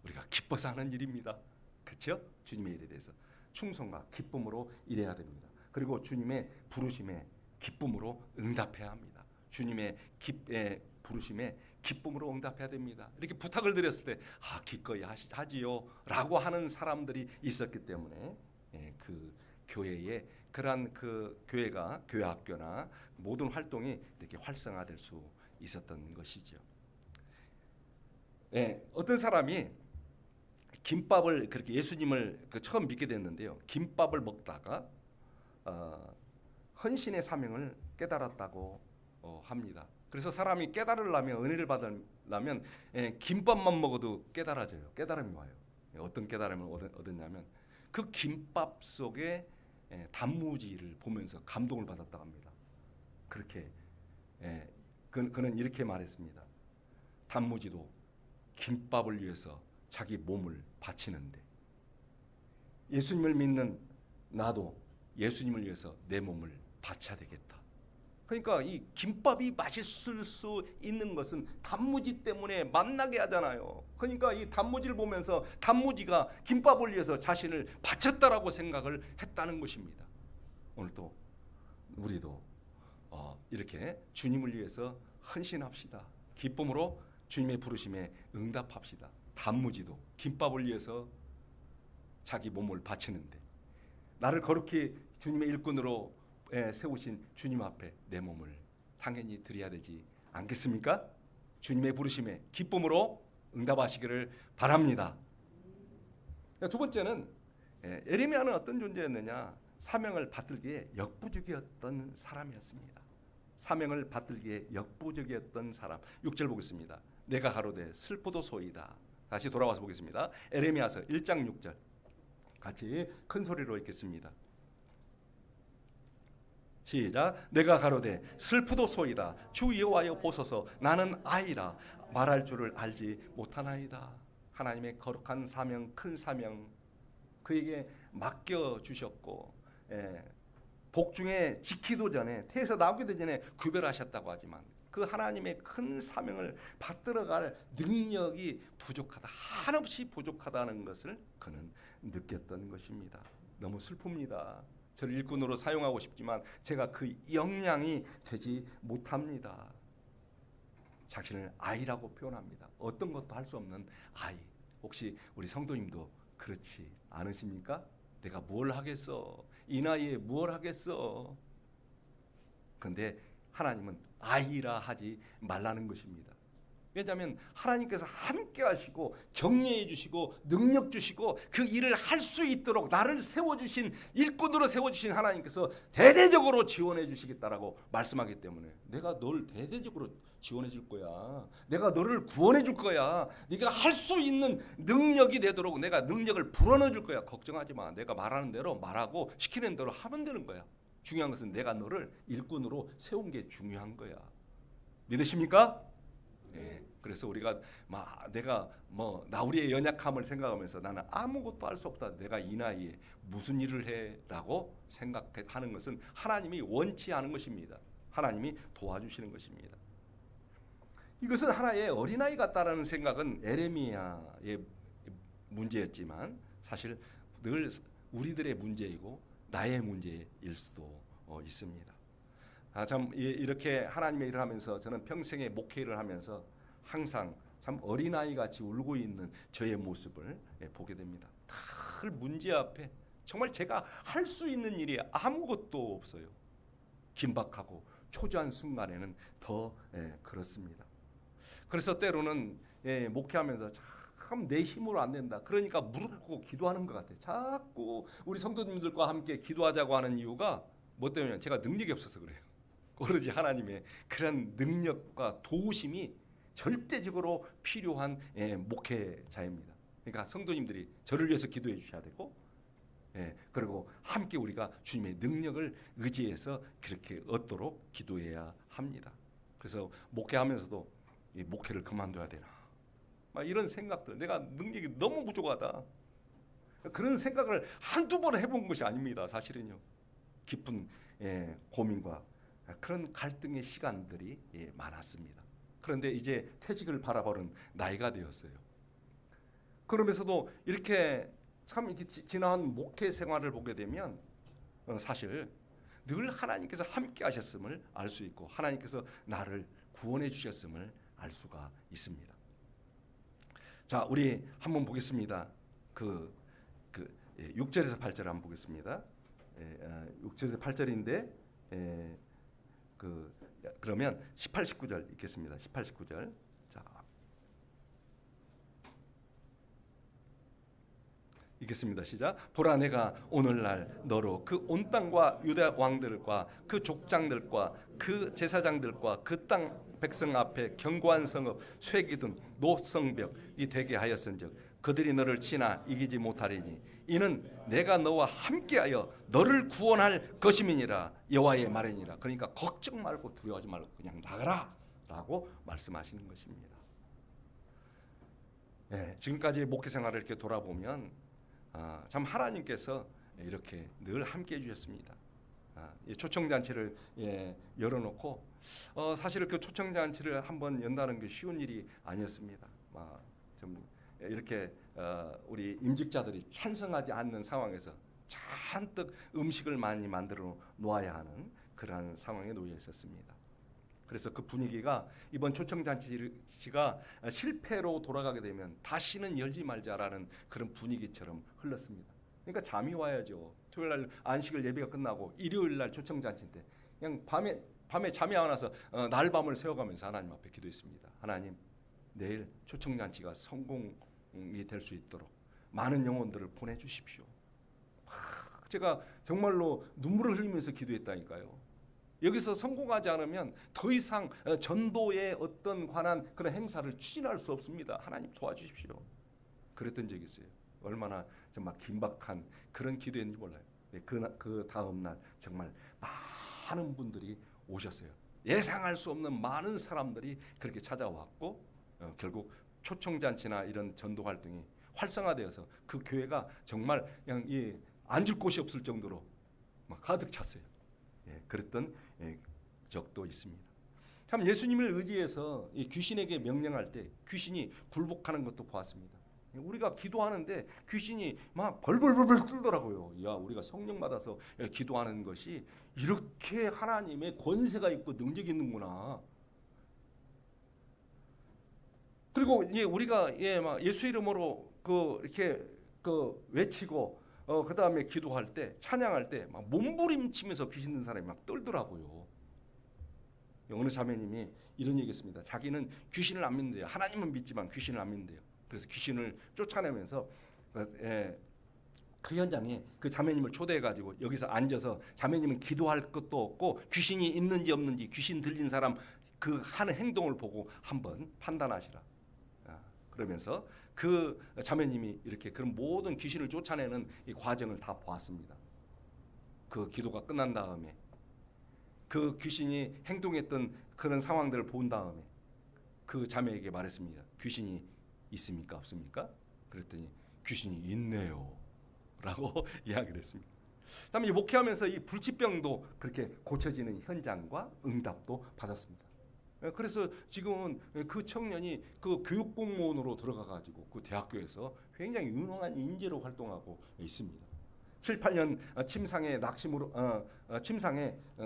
우리가 기뻐서 하는 일입니다. 그렇죠? 주님의 일에 대해서 충성과 기쁨으로 일해야 됩니다. 그리고 주님의 부르심에 기쁨으로 응답해야 합니다. 주님의 부르심에 기쁨으로 응답해야 됩니다. 이렇게 부탁을 드렸을 때 기꺼이 하지요 라고 하는 사람들이 있었기 때문에 그 교회의 그러한 그 교회가 교회 학교나 모든 활동이 이렇게 활성화될 수 있었던 것이죠. 어떤 사람이 김밥을 그렇게 예수님을 처음 믿게 됐는데요. 김밥을 먹다가 헌신의 사명을 깨달았다고 합니다. 그래서 사람이 깨달으려면 은혜를 받으려면 김밥만 먹어도 깨달아져요. 깨달음이 와요. 어떤 깨달음을 얻었냐면 그 김밥 속에 단무지를 보면서 감동을 받았다고 합니다. 그렇게 그는 이렇게 말했습니다. 단무지도 김밥을 위해서 자기 몸을 바치는데 예수님을 믿는 나도 예수님을 위해서 내 몸을 바쳐야 되겠다. 그러니까 이 김밥이 맛있을 수 있는 것은 단무지 때문에 맛나게 하잖아요. 그러니까 이 단무지를 보면서 단무지가 김밥을 위해서 자신을 바쳤다라고 생각을 했다는 것입니다. 오늘도 우리도 이렇게 주님을 위해서 헌신합시다. 기쁨으로 주님의 부르심에 응답합시다. 단무지도 김밥을 위해서 자기 몸을 바치는데 나를 거룩히 주님의 일꾼으로 세우신 주님 앞에 내 몸을 당연히 드려야 되지 않겠습니까? 주님의 부르심에 기쁨으로 응답하시기를 바랍니다. 두 번째는 에레미야는 어떤 존재였느냐? 사명을 받들기에 역부족이었던 사람이었습니다. 사명을 받들기에 역부족이었던 사람. 6절 보겠습니다. 내가 가로되 슬프도 소이다. 다시 돌아와서 보겠습니다. 에레미야서 1장 6절 같이 큰 소리로 읽겠습니다. 시작. 내가 가로되 슬프도 소이다. 주 여호와여 보소서 나는 아이라 말할 줄을 알지 못하나이다. 하나님의 거룩한 사명, 큰 사명 그에게 맡겨 주셨고 복중에 지키도 전에 태에서 나오기도 전에 구별하셨다고 하지만 그 하나님의 큰 사명을 받들어갈 능력이 부족하다, 한없이 부족하다는 것을 그는 느꼈던 것입니다. 너무 슬픕니다. 저를 일꾼으로 사용하고 싶지만 제가 그 역량이 되지 못합니다. 자신을 아이라고 표현합니다. 어떤 것도 할 수 없는 아이. 혹시 우리 성도님도 그렇지 않으십니까? 내가 뭘 하겠어? 이 나이에 뭘 하겠어? 그런데 하나님은 아이라 하지 말라는 것입니다. 왜냐하면 하나님께서 함께 하시고 격려해 주시고 능력 주시고 그 일을 할 수 있도록 나를 세워주신 일꾼으로 세워주신 하나님께서 대대적으로 지원해 주시겠다라고 말씀하기 때문에 내가 널 대대적으로 지원해 줄 거야. 내가 너를 구원해 줄 거야. 네가 할 수 있는 능력이 되도록 내가 능력을 불어넣어 줄 거야. 걱정하지 마. 내가 말하는 대로 말하고 시키는 대로 하면 되는 거야. 중요한 것은 내가 너를 일꾼으로 세운 게 중요한 거야. 믿으십니까? 그래서 우리가 내가 우리의 연약함을 생각하면서 나는 아무것도 할 수 없다. 내가 이 나이에 무슨 일을 해라고 생각하는 것은 하나님이 원치 않은 것입니다. 하나님이 도와주시는 것입니다. 이것은 하나의 어린아이 같다라는 생각은 에레미야의 문제였지만 사실 늘 우리들의 문제이고 나의 문제일 수도 있습니다. 참 이렇게 하나님의 일을 하면서 저는 평생의 목회를 하면서 항상 참 어린아이 같이 울고 있는 저의 모습을 보게 됩니다. 늘 문제 앞에 정말 제가 할 수 있는 일이 아무것도 없어요. 긴박하고 초조한 순간에는 더 그렇습니다. 그래서 때로는 목회하면서 참 내 힘으로 안 된다. 그러니까 무릎 꿇고 기도하는 것 같아요. 자꾸 우리 성도님들과 함께 기도하자고 하는 이유가 뭐 때문에 제가 능력이 없어서 그래요. 오로지 하나님의 그런 능력과 도우심이 절대적으로 필요한 목회자입니다. 그러니까 성도님들이 저를 위해서 기도해 주셔야 되고 그리고 함께 우리가 주님의 능력을 의지해서 그렇게 얻도록 기도해야 합니다. 그래서 목회하면서도 이 목회를 그만둬야 되나 이런 생각들, 내가 능력이 너무 부족하다 그런 생각을 한두 번 해본 것이 아닙니다. 사실은요. 깊은 고민과 그런 갈등의 시간들이 많았습니다. 그런데 이제 퇴직을 바라보는 나이가 되었어요. 그러면서도 이렇게 참 이렇게 지난 목회 생활을 보게 되면 사실 늘 하나님께서 함께 하셨음을 알 수 있고 하나님께서 나를 구원해 주셨음을 알 수가 있습니다. 자, 우리 한번 보겠습니다. 6절에서 8절 한번 보겠습니다. 6절에서 8절인데 그러면 18, 19절 읽겠습니다. 18, 19절. 자, 읽겠습니다. 시작. 보라 내가 오늘날 너로 그 온 땅과 유다 왕들과 그 족장들과 그 제사장들과 그 땅 백성 앞에 견고한 성읍 쇠기둥 노성벽이 되게 하였은즉 그들이 너를 치나 이기지 못하리니 이는 내가 너와 함께하여 너를 구원할 것임이니라 여호와의 말이니라. 그러니까 걱정 말고 두려워하지 말고 그냥 나가라 라고 말씀하시는 것입니다. 지금까지 목회 생활을 이렇게 돌아보면 참 하나님께서 이렇게 늘 함께해 주셨습니다. 이 초청잔치를 열어놓고 사실 그 초청잔치를 한번 연다는 게 쉬운 일이 아니었습니다. 좀 이렇게 우리 임직자들이 찬성하지 않는 상황에서 잔뜩 음식을 많이 만들어 놓아야 하는 그러한 상황에 놓여 있었습니다. 그래서 그 분위기가 이번 초청잔치가 실패로 돌아가게 되면 다시는 열지 말자라는 그런 분위기처럼 흘렀습니다. 그러니까 잠이 와야죠. 토요일 날 안식일 예배가 끝나고 일요일 날 초청잔치인데 그냥 밤에 잠이 안 와서 날밤을 새워가면서 하나님 앞에 기도했습니다. 하나님, 내일 초청잔치가 성공이 될 수 있도록 많은 영혼들을 보내주십시오. 제가 정말로 눈물을 흘리면서 기도했다니까요. 여기서 성공하지 않으면 더 이상 전도에 어떤 관한 그런 행사를 추진할 수 없습니다. 하나님 도와주십시오. 그랬던 적이 있어요. 얼마나 정말 긴박한 그런 기도였는지 몰라요. 그 다음 날 정말 많은 분들이 오셨어요. 예상할 수 없는 많은 사람들이 그렇게 찾아왔고 결국 초청잔치나 이런 전도 활동이 활성화되어서 그 교회가 정말 그냥 앉을 곳이 없을 정도로 막 가득 찼어요. 그랬던 적도 있습니다. 참 예수님을 의지해서 귀신에게 명령할 때 귀신이 굴복하는 것도 보았습니다. 우리가 기도하는데 귀신이 막 벌벌벌벌 떨더라고요. 야, 우리가 성령 받아서 기도하는 것이 이렇게 하나님의 권세가 있고 능력이 있는구나. 그리고 우리가 막 예수 이름으로 이렇게 외치고 그 다음에 기도할 때 찬양할 때 막 몸부림치면서 귀신 든 사람이 막 떨더라고요. 어느 자매님이 이런 얘기했습니다. 자기는 귀신을 안 믿는데요. 하나님은 믿지만 귀신을 안 믿는데요. 그래서 귀신을 쫓아내면서 그 현장에 그 자매님을 초대해가지고 여기서 앉아서 자매님은 기도할 것도 없고 귀신이 있는지 없는지 귀신 들린 사람 그 하는 행동을 보고 한번 판단하시라. 그러면서 그 자매님이 이렇게 그런 모든 귀신을 쫓아내는 이 과정을 다 보았습니다. 그 기도가 끝난 다음에 그 귀신이 행동했던 그런 상황들을 본 다음에 그 자매에게 말했습니다. 귀신이 있습니까? 없습니까? 그랬더니 귀신이 있네요 라고 이야기를 했습니다. 다음에 목회하면서 이 불치병도 그렇게 고쳐지는 현장과 응답도 받았습니다. 그래서 지금은 그 청년이 그 교육 공무원으로 들어가 가지고 그 대학교에서 굉장히 유능한 인재로 활동하고 있습니다. 7, 8년 침상에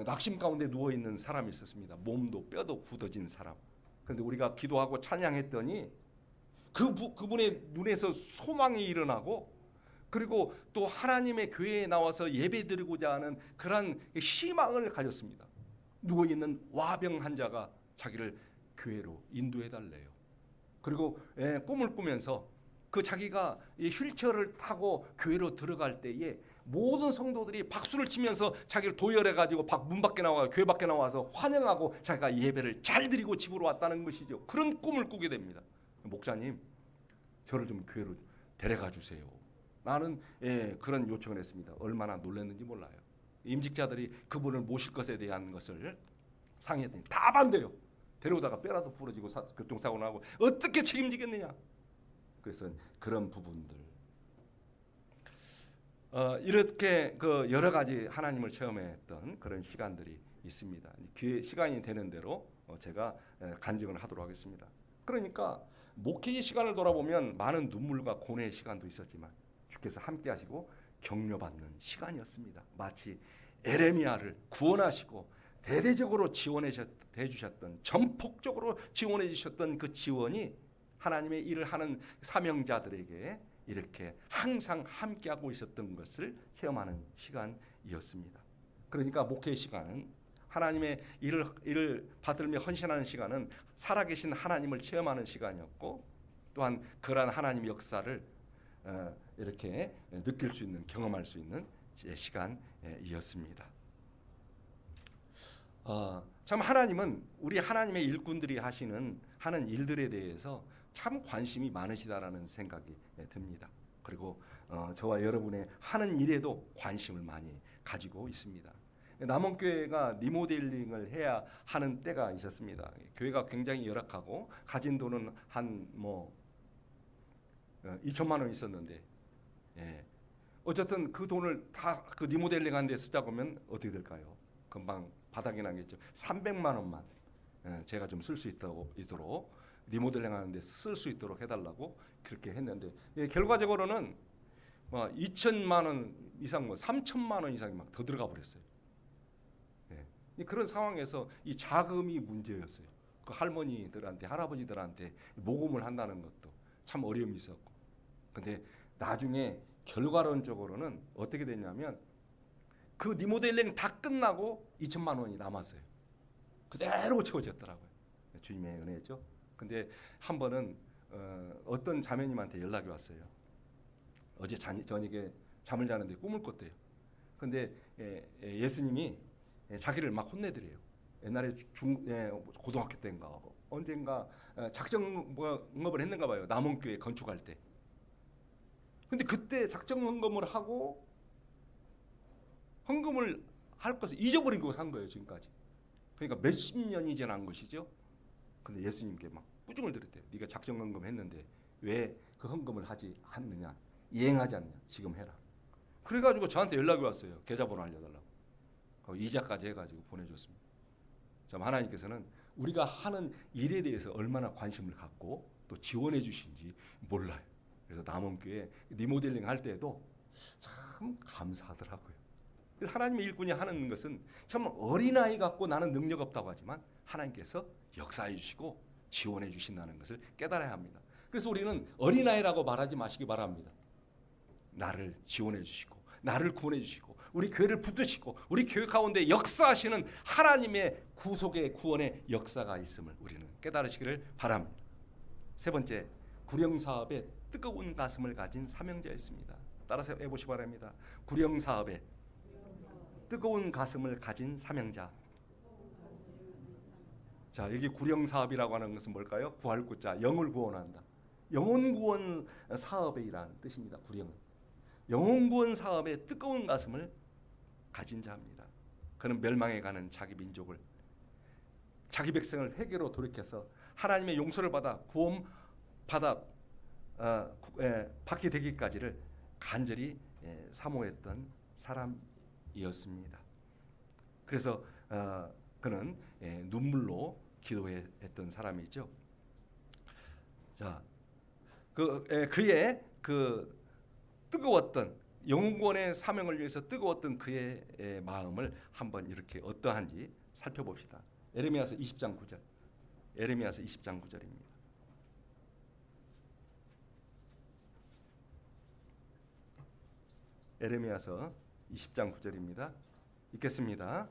낙심 가운데 누워 있는 사람이 있었습니다. 몸도 뼈도 굳어진 사람. 그런데 우리가 기도하고 찬양했더니 그분의 눈에서 소망이 일어나고 그리고 또 하나님의 교회에 나와서 예배드리고자 하는 그런 희망을 가졌습니다. 누워 있는 와병 환자가 자기를 교회로 인도해 달래요. 그리고 꿈을 꾸면서 그 자기가 이 휠체어를 타고 교회로 들어갈 때에 모든 성도들이 박수를 치면서 자기를 도열해 가지고 문 밖에 나와 교회 밖에 나와서 환영하고 자기가 예배를 잘 드리고 집으로 왔다는 것이죠. 그런 꿈을 꾸게 됩니다. 목사님, 저를 좀 교회로 데려가 주세요. 나는 그런 요청을 했습니다. 얼마나 놀랐는지 몰라요. 임직자들이 그분을 모실 것에 대한 것을 상의했더니 다 반대요. 데려오다가 뼈라도 부러지고 교통사고 나고 어떻게 책임지겠느냐. 그래서 그런 부분들 이렇게 그 여러 가지 하나님을 체험했던 그런 시간들이 있습니다. 기회 시간이 되는 대로 제가 간증을 하도록 하겠습니다. 그러니까 목회의 시간을 돌아보면 많은 눈물과 고뇌의 시간도 있었지만 주께서 함께하시고 격려받는 시간이었습니다. 마치 에레미야를 구원하시고 대대적으로 지원해 주셨던 전폭적으로 지원해 주셨던 그 지원이 하나님의 일을 하는 사명자들에게 이렇게 항상 함께하고 있었던 것을 체험하는 시간이었습니다. 그러니까 목회의 시간은 하나님의 일을 받들며 헌신하는 시간은 살아계신 하나님을 체험하는 시간이었고 또한 그러한 하나님의 역사를 이렇게 느낄 수 있는 경험할 수 있는 시간이었습니다. 참 하나님은 우리 하나님의 일꾼들이 하는 일들에 대해서 참 관심이 많으시다라는 생각이 듭니다. 그리고 저와 여러분의 하는 일에도 관심을 많이 가지고 있습니다. 남원교회가 리모델링을 해야 하는 때가 있었습니다. 교회가 굉장히 열악하고 가진 돈은 한 2천만 원 있었는데 어쨌든 그 돈을 다 그 리모델링 하는 데 쓰자고 하면 어떻게 될까요? 금방 바닥이 나겠죠. 300만 원만 제가 좀 쓸 수 있도록 리모델링 하는 데 쓸 수 있도록 해달라고 그렇게 했는데 결과적으로는 2천만 원 이상 3천만 원 이상이 막 더 들어가 버렸어요. 그런 상황에서 이 자금이 문제였어요. 그 할머니들한테 할아버지들한테 모금을 한다는 것도 참 어려움이 있었고, 근데 나중에 결과론적으로는 어떻게 됐냐면 그 리모델링 다 끝나고 2천만 원이 남았어요. 그대로 채워졌더라고요. 주님의 은혜죠. 근데 한 번은 어떤 자매님한테 연락이 왔어요. 어제 저녁에 잠을 자는데 꿈을 꿨대요. 근데 예수님이 자기를 막 혼내드려요. 옛날에 고등학교 때인가 언젠가 작정응업을 했는가 봐요. 남원교회 건축할 때. 근데 그때 작정헌금을 하고 헌금을 할 것을 잊어버리고 산 거예요. 지금까지. 그러니까 몇십 년이 지난 것이죠. 근데 예수님께 막 꾸중을 들었대요. 네가 작정헌금 했는데 왜 그 헌금을 하지 않느냐, 이행하지 않느냐, 지금 해라. 그래가지고 저한테 연락이 왔어요. 계좌번호 알려달라고. 이자까지 해가지고 보내줬습니다. 참 하나님께서는 우리가 하는 일에 대해서 얼마나 관심을 갖고 또 지원해 주신지 몰라요. 그래서 남원교회 리모델링 할 때에도 참 감사하더라고요. 그래서 하나님의 일꾼이 하는 것은 참 어린아이 같고 나는 능력 없다고 하지만 하나님께서 역사해 주시고 지원해 주신다는 것을 깨달아야 합니다. 그래서 우리는 어린아이라고 말하지 마시기 바랍니다. 나를 지원해 주시고 나를 구원해 주시고 우리 교회를 붙드시고 우리 교회 가운데 역사하시는 하나님의 구속의 구원의 역사가 있음을 우리는 깨달으시기를 바랍니다. 세 번째, 구령사업에 뜨거운 가슴을 가진 사명자였습니다. 따라서 해보시기 바랍니다. 구령사업에 뜨거운 가슴을 가진 사명자. 자, 여기 구령사업이라고 하는 것은 뭘까요? 구할 구자, 영을 구원한다. 영혼구원 사업의 이라는 뜻입니다. 구령은 영혼구원 사업에 뜨거운 가슴을 가진 자입니다. 그는 멸망해 가는 자기 민족을, 자기 백성을 회개로 돌이켜서 하나님의 용서를 받아 구원 받게 되기까지를 간절히 사모했던 사람이었습니다. 그래서 그는 눈물로 기도했던 사람이죠. 자, 그의 그 뜨거웠던 영혼구원의 사명을 위해서 뜨거웠던 그의 마음을 한번 이렇게 어떠한지 살펴봅시다. 에레미야서 20장 9절. 에레미야서 20장 9절입니다. 에레미야서 20장 9절입니다. 읽겠습니다.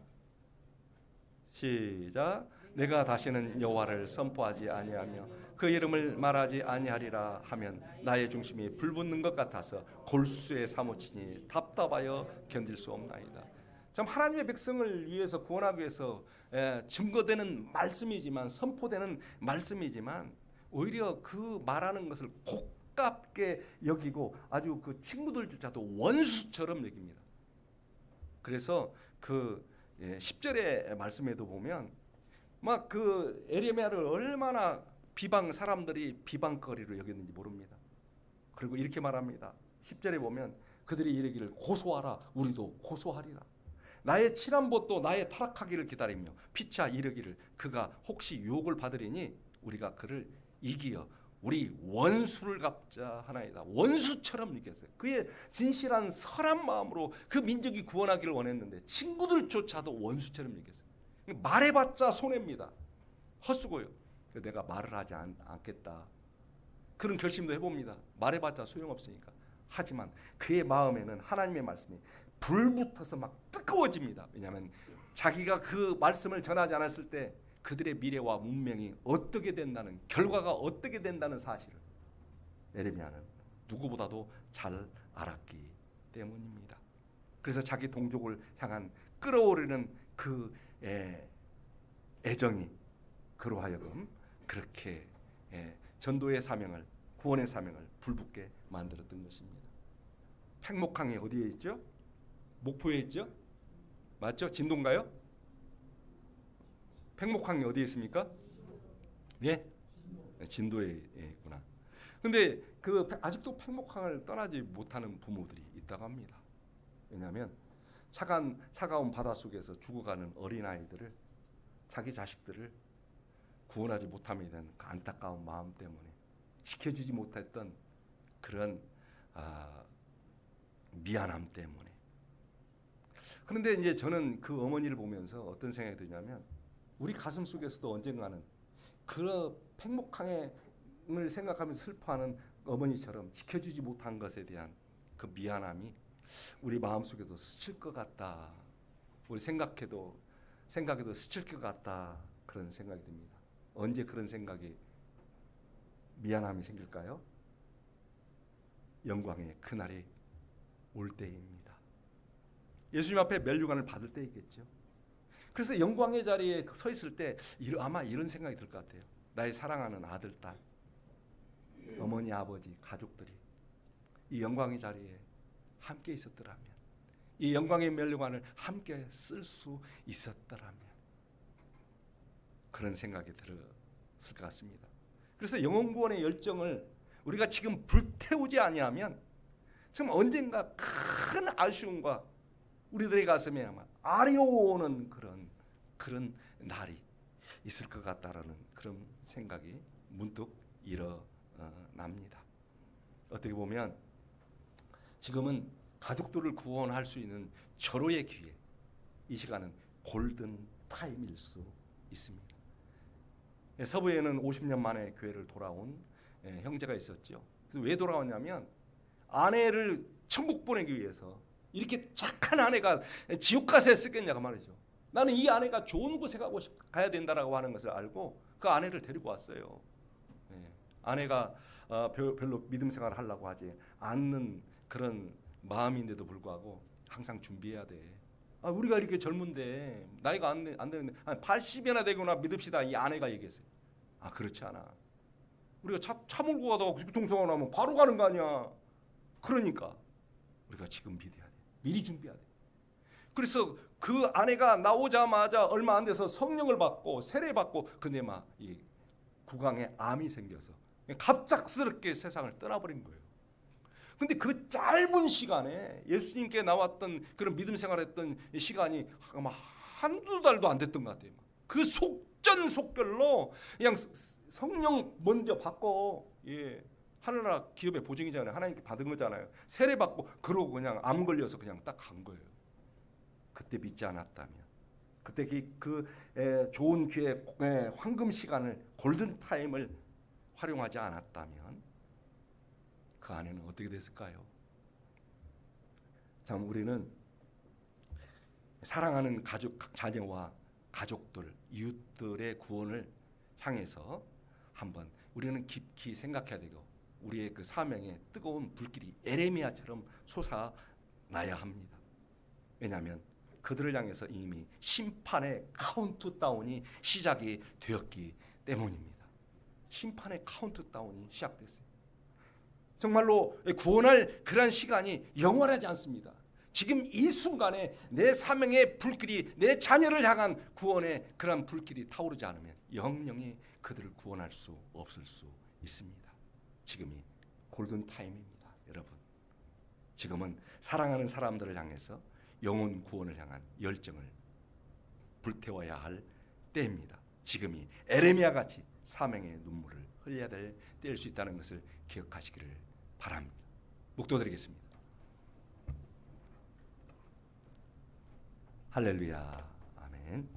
시작. 내가 다시는 여호와를 선포하지 아니하며 그 이름을 말하지 아니하리라 하면 나의 중심이 불붙는 것 같아서 골수에 사무치니 답답하여 견딜 수 없나이다. 참 하나님의 백성을 위해서 구원하기 위해서 증거되는 말씀이지만 선포되는 말씀이지만 오히려 그 말하는 것을 곱깝게 여기고 아주 그 친구들조차도 원수처럼 여깁니다. 그래서 그 10절의 말씀에도 보면 막 그 에레미야를 얼마나 사람들이 비방거리로 여겼는지 모릅니다. 그리고 이렇게 말합니다. 10절에 보면 그들이 이르기를 고소하라, 우리도 고소하리라. 나의 칠함봇도 나의 타락하기를 기다리며 피차 이르기를 그가 혹시 유혹을 받으리니 우리가 그를 이기어 우리 원수를 갚자 하나이다. 원수처럼 느꼈어요. 그의 진실한 선한 마음으로 그 민족이 구원하기를 원했는데 친구들조차도 원수처럼 느꼈어요. 말해봤자 손해입니다. 헛수고요. 내가 말을 하지 않겠다. 그런 결심도 해봅니다. 말해봤자 소용없으니까. 하지만 그의 마음에는 하나님의 말씀이 불붙어서 막 뜨거워집니다. 왜냐하면 자기가 그 말씀을 전하지 않았을 때 그들의 미래와 문명이 어떻게 된다는, 결과가 어떻게 된다는 사실을 에레미야는 누구보다도 잘 알았기 때문입니다. 그래서 자기 동족을 향한 끌어오르는 그 애정이 그로 하여금 그렇게 전도의 사명을, 구원의 사명을 불붙게 만들었던 것입니다. 팽목항이 어디에 있죠? 목포에 있죠? 맞죠? 진도인가요? 팽목항이 어디에 있습니까? 예? 진도에 있구나. 근데 그 아직도 팽목항을 떠나지 못하는 부모들이 있다고 합니다. 왜냐하면 차가운 바다 속에서 죽어가는 어린아이들을, 자기 자식들을 구원하지 못함에 대한 그 안타까운 마음 때문에, 지켜주지 못했던 그런 미안함 때문에. 그런데 이제 저는 그 어머니를 보면서 어떤 생각이 드냐면, 우리 가슴 속에서도 언젠가는 그런 팽목항을 생각하면서 슬퍼하는 어머니처럼 지켜주지 못한 것에 대한 그 미안함이 우리 마음속에도 스칠 것 같다. 우리 생각해도 스칠 것 같다. 그런 생각이 듭니다. 언제 그런 생각이, 미안함이 생길까요? 영광의 그날이 올 때입니다. 예수님 앞에 멸류관을 받을 때이겠죠. 그래서 영광의 자리에 서 있을 때 아마 이런 생각이 들 것 같아요. 나의 사랑하는 아들, 딸, 어머니, 아버지, 가족들이 이 영광의 자리에 함께 있었더라면, 이 영광의 멸류관을 함께 쓸 수 있었더라면, 그런 생각이 들었을 것 같습니다. 그래서 영혼구원의 열정을 우리가 지금 불태우지 아니하면 지금 언젠가 큰 아쉬움과 우리들의 가슴에 아마 아려오는 그런 날이 있을 것 같다라는 그런 생각이 문득 일어납니다. 어떻게 보면 지금은 가족들을 구원할 수 있는 절호의 기회, 이 시간은 골든 타임일 수 있습니다. 서부에는 50년 만에 교회를 돌아온 형제가 있었죠. 그래서 왜 돌아왔냐면, 아내를 천국 보내기 위해서, 이렇게 착한 아내가 지옥 가서 쓰겠냐고 말이죠. 나는 이 아내가 좋은 곳에 가야 된다라고 하는 것을 알고 그 아내를 데리고 왔어요. 아내가 별로 믿음 생활을 하려고 하지 않는 그런 마음인데도 불구하고 항상 준비해야 돼. 우리가 이렇게 젊은데, 나이가 안 되는데 80이나 되거나 믿읍시다. 이 아내가 얘기했어요. 그렇지 않아. 우리가 차 몰고 가다가 교통사고 나면 바로 가는 거 아니야. 그러니까 우리가 지금 믿어야 돼. 미리 준비해야 돼. 그래서 그 아내가 나오자마자 얼마 안 돼서 성령을 받고 세례받고, 근데 막 이 구강에 암이 생겨서 갑작스럽게 세상을 떠나버린 거예요. 근데 그 짧은 시간에 예수님께 나왔던 그런 믿음 생활했던 시간이 아마 한두 달도 안 됐던 것 같아요. 그 속전속결로 그냥 성령 먼저 받고, 하늘나라 기업의 보증이잖아요. 하나님께 받은 거잖아요. 세례 받고 그러고 그냥 암 걸려서 그냥 딱 간 거예요. 그때 믿지 않았다면, 그때 그 좋은 기회, 황금 시간을, 골든 타임을 활용하지 않았다면 그 안에는 어떻게 됐을까요? 참, 우리는 사랑하는 자녀와 가족들, 이웃들의 구원을 향해서 한번 우리는 깊이 생각해야 되고, 우리의 그 사명의 뜨거운 불길이 에레미야처럼 솟아나야 합니다. 왜냐하면 그들을 향해서 이미 심판의 카운트다운이 시작이 되었기 때문입니다. 심판의 카운트다운이 시작됐어요. 정말로 구원할 그런 시간이 영원하지 않습니다. 지금 이 순간에 내 사명의 불길이, 내 자녀를 향한 구원의 그런 불길이 타오르지 않으면 영영이 그들을 구원할 수 없을 수 있습니다. 지금이 골든 타임입니다, 여러분. 지금은 사랑하는 사람들을 향해서 영혼 구원을 향한 열정을 불태워야 할 때입니다. 지금이 에레미야 같이 사명의 눈물을 흘려야 될 때일 수 있다는 것을 기억하시기를 바랍니다. 묵도드리겠습니다. 할렐루야, 아멘.